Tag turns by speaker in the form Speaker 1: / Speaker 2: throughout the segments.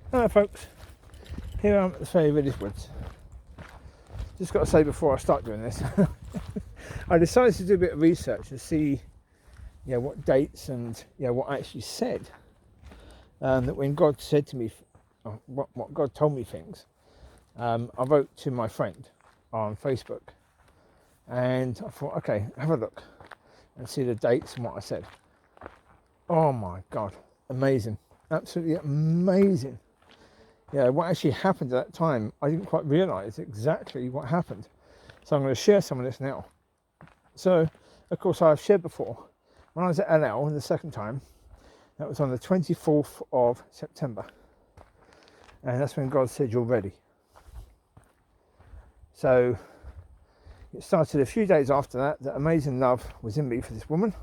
Speaker 1: Hello folks, here I am at the Fairy Village Woods. Just got to say before I start doing this, I decided to do a bit of research to see what dates and what I actually said. That when God said to me, what God told me things, I wrote to my friend on Facebook and I thought, okay, have a look and see the dates and what I said. Oh my God, amazing, absolutely amazing. What actually happened at that time, I didn't quite realise exactly what happened. So I'm going to share some of this now. So, of course, I've shared before. When I was at LL the second time, that was on the 24th of September. And that's when God said, you're ready. So, it started a few days after that. That amazing love was in me for this woman.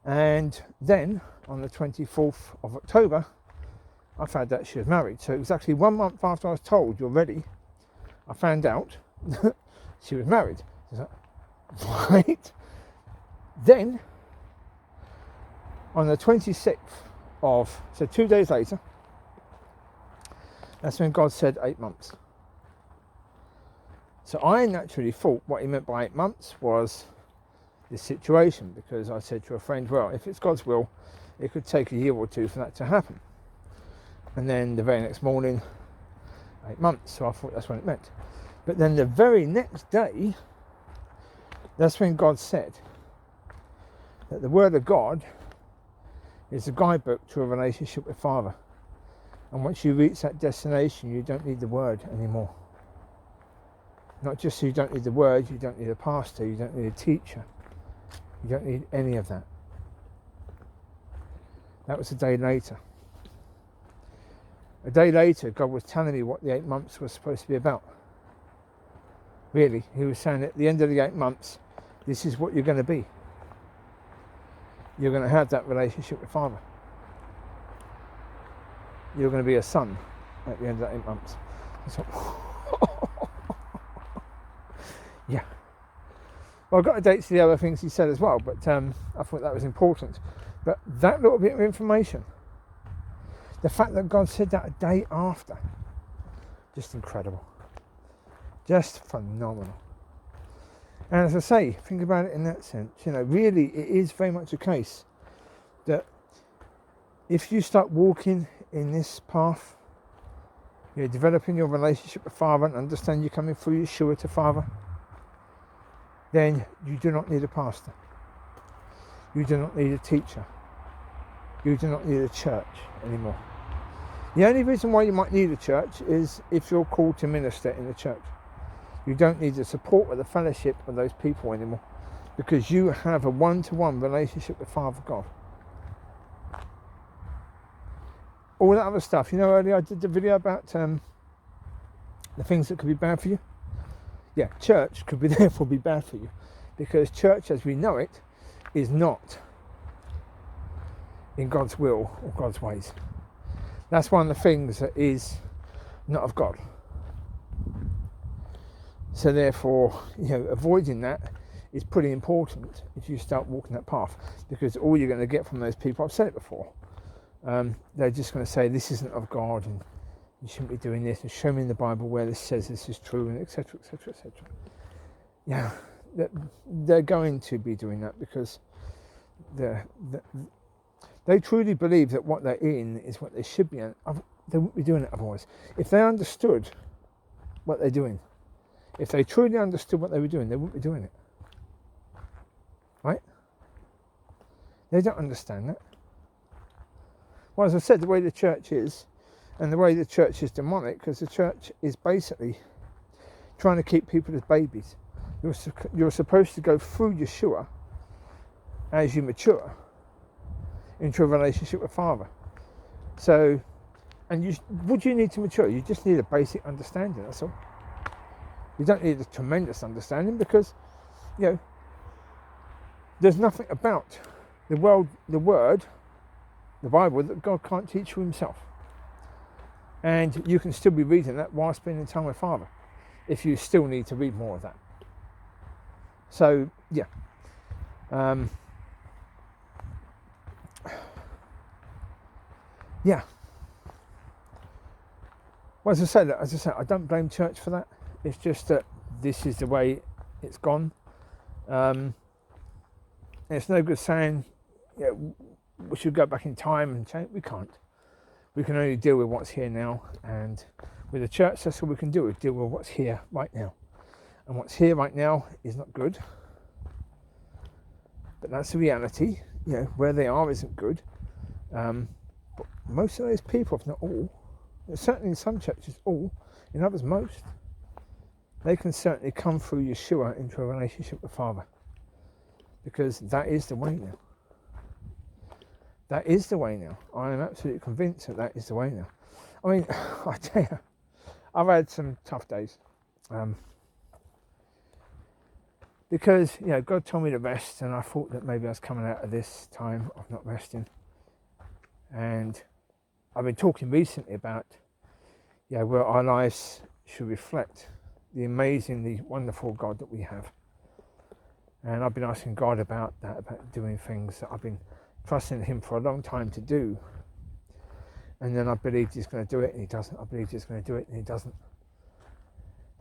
Speaker 1: And then, on the 24th of October, I found out she was married. So exactly 1 month after I was told you're ready, I found out that she was married. So, right. Then, on the 26th so 2 days later, that's when God said 8 months. So I naturally thought what he meant by 8 months was this situation, because I said to a friend, well, if it's God's will, it could take a year or two for that to happen. And then the very next morning, 8 months. So I thought that's what it meant. But then the very next day, that's when God said that the Word of God is a guidebook to a relationship with Father. And once you reach that destination, you don't need the Word anymore. Not just so you don't need the Word, you don't need a pastor, you don't need a teacher. You don't need any of that. That was a day later. A day later, God was telling me what the 8 months was supposed to be about. Really, he was saying at the end of the 8 months, this is what you're going to be. You're going to have that relationship with Father. You're going to be a son at the end of that 8 months. So, yeah. Well, I got the dates to the other things he said as well, but I thought that was important. But that little bit of information, the fact that God said that a day after, just incredible. Just phenomenal. And as I say, think about it in that sense. Really it is very much a case that if you start walking in this path, you're developing your relationship with Father and understand you're coming through Yeshua to Father, then you do not need a pastor. You do not need a teacher. You do not need a church anymore. The only reason why you might need a church is if you're called to minister in the church. You don't need the support or the fellowship of those people anymore, because you have a one-to-one relationship with Father God. All that other stuff, earlier I did the video about the things that could be bad for you. Yeah, church could be therefore be bad for you, because church as we know it is not in God's will or God's ways. That's one of the things that is not of God. So therefore, avoiding that is pretty important if you start walking that path, because all you're going to get from those people, I've said it before, they're just going to say this isn't of God and you shouldn't be doing this, and show me in the Bible where this says this is true, and etc, etc, etc. Yeah, they're going to be doing that because they truly believe that what they're in is what they should be in. They wouldn't be doing it otherwise. If they understood what they're doing, if they truly understood what they were doing, they wouldn't be doing it. Right? They don't understand that. Well, as I said, the way the church is, and the way the church is demonic, because the church is basically trying to keep people as babies. You're supposed to go through Yeshua as you mature into a relationship with Father. So, what do you need to mature? You just need a basic understanding, that's all. You don't need a tremendous understanding, because, there's nothing about the world, the Word, the Bible, that God can't teach you himself. And you can still be reading that while spending time with Father, if you still need to read more of that. So, yeah. Yeah. Well, as I say, I don't blame church for that. It's just that this is the way it's gone. It's no good saying, yeah, we should go back in time and change. We can't. We can only deal with what's here now, and with the church, that's all we can do, is deal with what's here right now. And what's here right now is not good. But that's the reality. You know, where they are isn't good. But most of those people, if not all, certainly in some churches all, in others most, they can certainly come through Yeshua into a relationship with the Father. Because that is the way now. That is the way now. I am absolutely convinced that is the way now. I mean, I tell you, I've had some tough days. Because, you know, God told me to rest, and I thought that maybe I was coming out of this time of not resting. And I've been talking recently about, you know, where our lives should reflect the amazingly wonderful God that we have. And I've been asking God about that, about doing things that I've been trusting Him for a long time to do. And then I believed He's going to do it, and He doesn't. I believed He's going to do it, and He doesn't.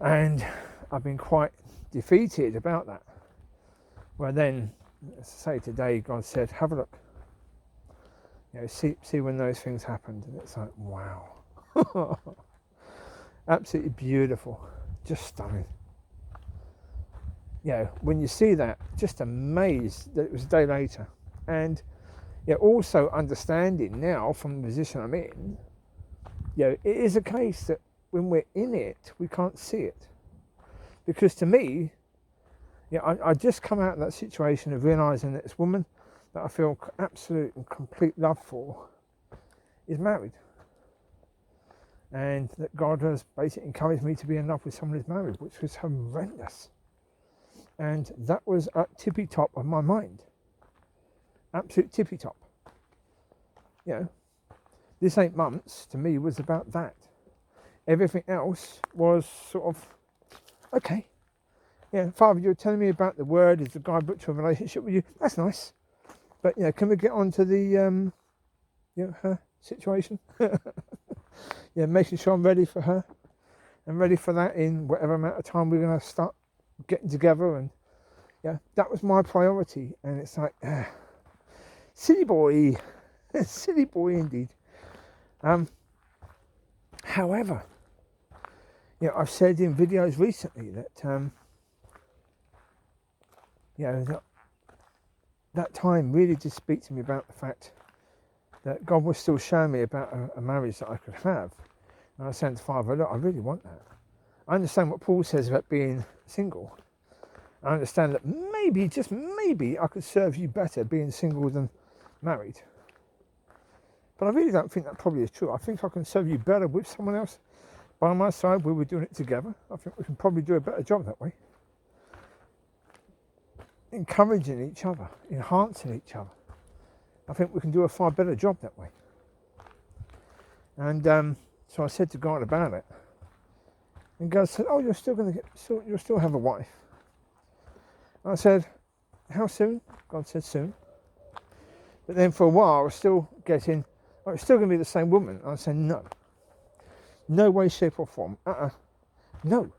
Speaker 1: And I've been quite defeated about that. Well, then, as I say, today, God said, have a look. You know, see when those things happened. And it's like, wow. Absolutely beautiful. Just stunning. You know, when you see that, just amazed that it was a day later. And also understanding now from the position I'm in, it is a case that when we're in it, we can't see it. Because to me, I just come out of that situation of realising that this woman that I feel absolute and complete love for is married. And that God has basically encouraged me to be in love with someone who's married, which was horrendous. And that was at tippy top of my mind. Absolute tippy top. This 8 months to me was about that. Everything else was sort of, okay. Father, you're telling me about the word, is the guidebook to a relationship with you. That's nice. But, can we get on to the, her situation? Making sure I'm ready for her. And ready for that in whatever amount of time we're going to start getting together. And, that was my priority. And it's like, silly boy. Silly boy indeed. However, I've said in videos recently that, that time really did speak to me about the fact that God was still showing me about a marriage that I could have. And I was saying to Father, look, I really want that. I understand what Paul says about being single. I understand that maybe, just maybe, I could serve you better being single than married. But I really don't think that probably is true. I think I can serve you better with someone else by my side where we're doing it together. I think we can probably do a better job that way. Encouraging each other, enhancing each other. I think we can do a far better job that way. And so I said to God about it. And God said, oh, you'll still have a wife. And I said, how soon? God said soon. But then for a while I was still getting, it's still going to be the same woman. And I said, no. No way, shape or form. No.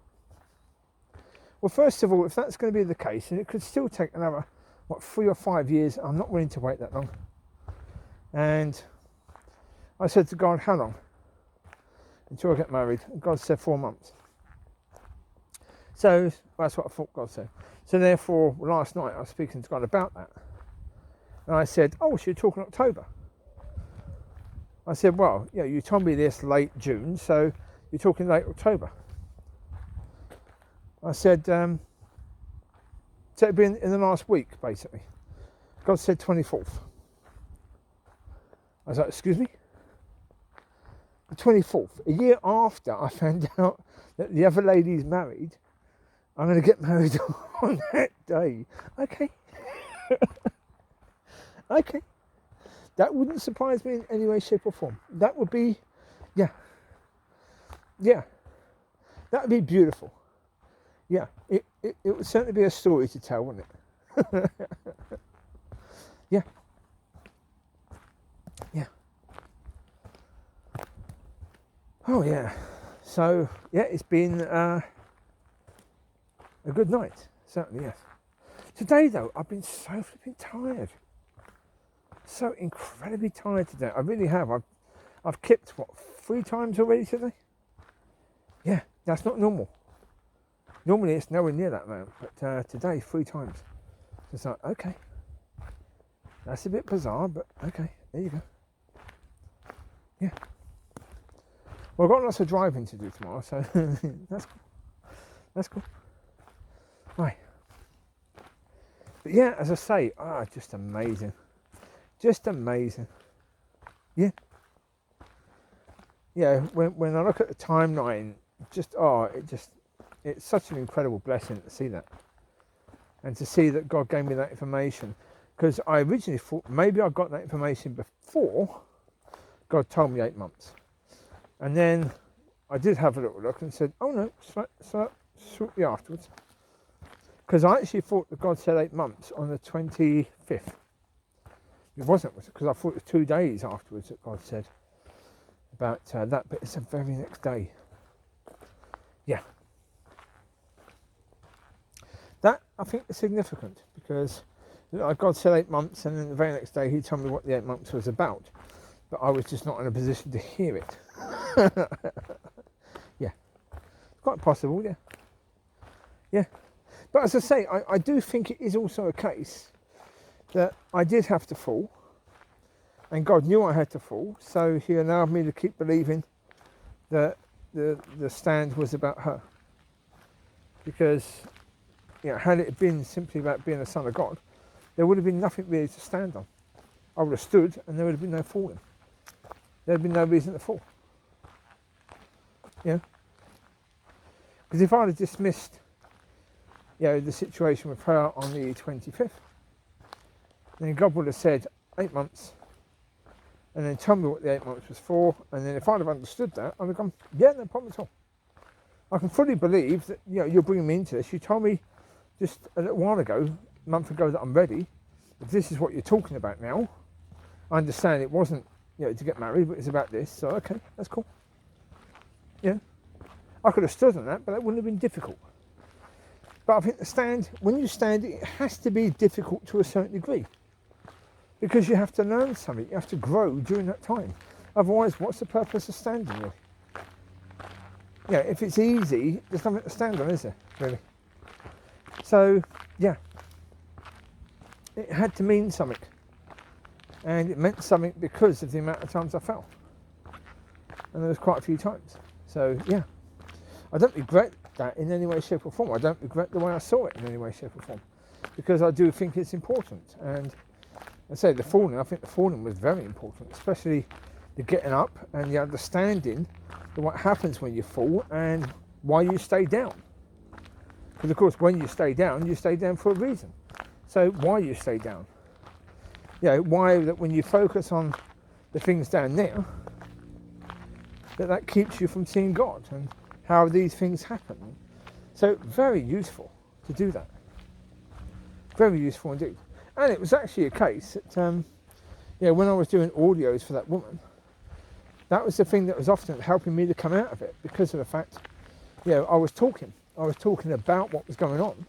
Speaker 1: Well, first of all, if that's going to be the case, and it could still take another, 3 or 5 years, I'm not willing to wait that long. And I said to God, how long? Until I get married. And God said 4 months. So that's what I thought God said. So therefore, last night I was speaking to God about that. And I said, oh, so you're talking October? I said, well, you told me this late June, so you're talking late October. I said, so it'd be in the last week, basically. God said 24th. I was like, excuse me? The 24th. A year after I found out that the other lady's married, I'm going to get married on that day. Okay. Okay. That wouldn't surprise me in any way, shape or form. That would be, yeah. That would be beautiful. Yeah, it would certainly be a story to tell, wouldn't it? Yeah. Oh yeah. So, yeah, it's been a good night, certainly, yes. Today, though, I've been so flipping tired. So incredibly tired today. I really have. I've kipped, 3 times already today? Yeah, that's not normal. Normally, it's nowhere near that amount, but today, 3 times. It's like, okay. That's a bit bizarre, but okay, there you go. Yeah. Well, I've got lots of driving to do tomorrow, so that's cool. That's cool. Right. But yeah, as I say, just amazing. Just amazing. Yeah. Yeah, when I look at the timeline, it's such an incredible blessing to see that. And to see that God gave me that information. Because I originally thought maybe I got that information before God told me 8 months. And then I did have a little look and said, oh no, shortly afterwards. Because I actually thought that God said 8 months on the 25th. It wasn't, because I thought it was 2 days afterwards that God said about that, but it's the very next day. Yeah. That, I think, is significant, because God said 8 months, and then the very next day he told me what the 8 months was about, but I was just not in a position to hear it. Yeah. Quite possible, yeah. Yeah. But as I say, I do think it is also a case that I did have to fall, and God knew I had to fall, so he allowed me to keep believing that the stand was about her. Because, had it been simply about being a son of God, there would have been nothing really to stand on. I would have stood and there would have been no falling. There would have been no reason to fall. Because if I'd have dismissed the situation with her on the 25th, then God would have said 8 months, and then tell me what the 8 months was for, and then if I'd have understood that, I'd have gone, yeah, no problem at all. I can fully believe that you're bringing me into this. You told me just a little while ago, a month ago, that I'm ready. If this is what you're talking about now, I understand it wasn't to get married, but it's about this. So okay, that's cool. Yeah, I could have stood on that, but that wouldn't have been difficult. But I think when you stand, it has to be difficult to a certain degree, because you have to learn something. You have to grow during that time. Otherwise, what's the purpose of standing really? If it's easy, there's nothing to stand on, is there, really? So, yeah, it had to mean something. And it meant something because of the amount of times I fell. And there was quite a few times. So, yeah, I don't regret that in any way, shape or form. I don't regret the way I saw it in any way, shape or form. Because I do think it's important. And I say I think the falling was very important, especially the getting up and the understanding of what happens when you fall and why you stay down. Because of course, when you stay down for a reason. So why you stay down? Why that when you focus on the things down there, that keeps you from seeing God and how these things happen. So very useful to do that. Very useful indeed. And it was actually a case that, when I was doing audios for that woman, that was the thing that was often helping me to come out of it, because of the fact, I was talking about what was going on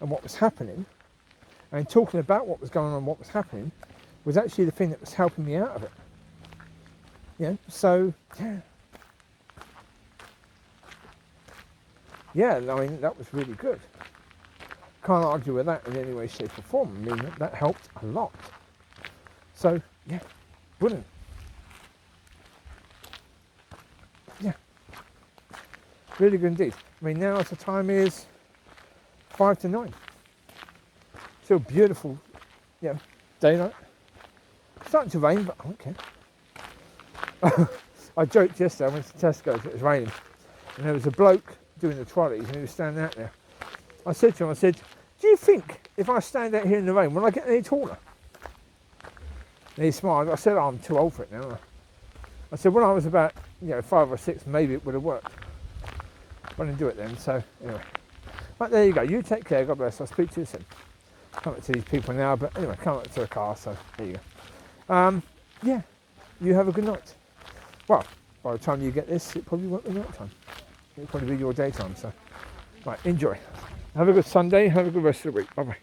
Speaker 1: and what was happening, and talking about what was going on and what was happening was actually the thing that was helping me out of it. So, yeah, I mean, that was really good. Can't argue with that in any way, shape or form. I mean, that helped a lot. So, yeah, brilliant. Yeah, really good indeed. I mean, now the time is 5 to 9. Still beautiful, daylight. Starting to rain, but I don't care. I joked yesterday, I went to Tesco's, it was raining, and there was a bloke doing the trolleys, and he was standing out there. I said to him, do you think if I stand out here in the rain, will I get any taller? And he smiled. I said, I'm too old for it now. I said, when I was about 5 or 6, maybe it would have worked. But I didn't do it then, so anyway. But there you go, you take care, God bless, I'll speak to you soon. Can't wait to these people now, but anyway, can't wait to the car, so there you go. Yeah, you have a good night. Well, by the time you get this, it probably won't be night time. It'll probably be your daytime. So, right, enjoy. Have a good Sunday. Have a good rest of the week. Bye bye.